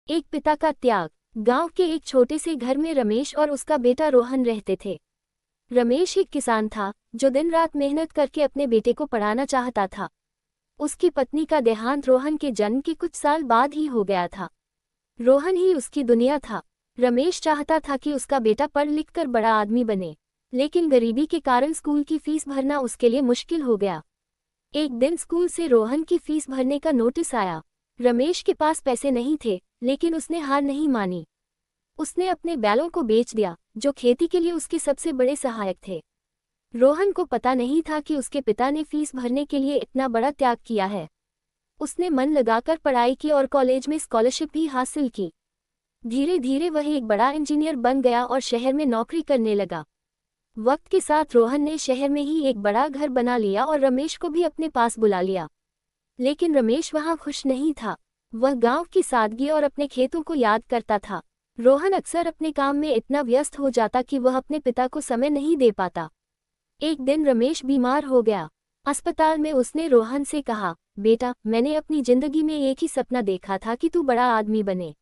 एक पिता का त्याग। गांव के एक छोटे से घर में रमेश और उसका बेटा रोहन रहते थे। रमेश एक किसान था जो दिन रात मेहनत करके अपने बेटे को पढ़ाना चाहता था। उसकी पत्नी का देहांत रोहन के जन्म के कुछ साल बाद ही हो गया था। रोहन ही उसकी दुनिया था। रमेश चाहता था कि उसका बेटा पढ़ लिख कर बड़ा आदमी बने, लेकिन गरीबी के कारण स्कूल की फीस भरना उसके लिए मुश्किल हो गया। एक दिन स्कूल से रोहन की फीस भरने का नोटिस आया। रमेश के पास पैसे नहीं थे, लेकिन उसने हार नहीं मानी। उसने अपने बैलों को बेच दिया, जो खेती के लिए उसके सबसे बड़े सहायक थे। रोहन को पता नहीं था कि उसके पिता ने फीस भरने के लिए इतना बड़ा त्याग किया है। उसने मन लगाकर पढ़ाई की और कॉलेज में स्कॉलरशिप भी हासिल की। धीरे धीरे वह एक बड़ा इंजीनियर बन गया और शहर में नौकरी करने लगा। वक्त के साथ रोहन ने शहर में ही एक बड़ा घर बना लिया और रमेश को भी अपने पास बुला लिया। लेकिन रमेश वहां खुश नहीं था। वह गांव की सादगी और अपने खेतों को याद करता था। रोहन अक्सर अपने काम में इतना व्यस्त हो जाता कि वह अपने पिता को समय नहीं दे पाता। एक दिन रमेश बीमार हो गया। अस्पताल में उसने रोहन से कहा, बेटा, मैंने अपनी जिंदगी में एक ही सपना देखा था कि तू बड़ा आदमी बने।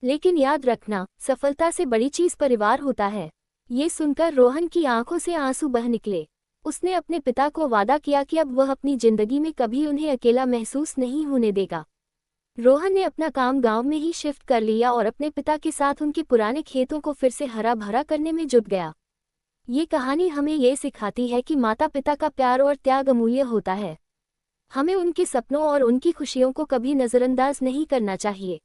लेकिन याद रखना, सफलता से बड़ी चीज परिवार होता है। ये सुनकर रोहन की आंखों से आंसू बह निकले। उसने अपने पिता को वादा किया कि अब वह अपनी जिंदगी में कभी उन्हें अकेला महसूस नहीं होने देगा। रोहन ने अपना काम गांव में ही शिफ्ट कर लिया और अपने पिता के साथ उनके पुराने खेतों को फिर से हरा भरा करने में जुट गया। ये कहानी हमें ये सिखाती है कि माता पिता का प्यार और त्याग अमूल्य होता है। हमें उनके सपनों और उनकी खुशियों को कभी नज़रअंदाज नहीं करना चाहिए।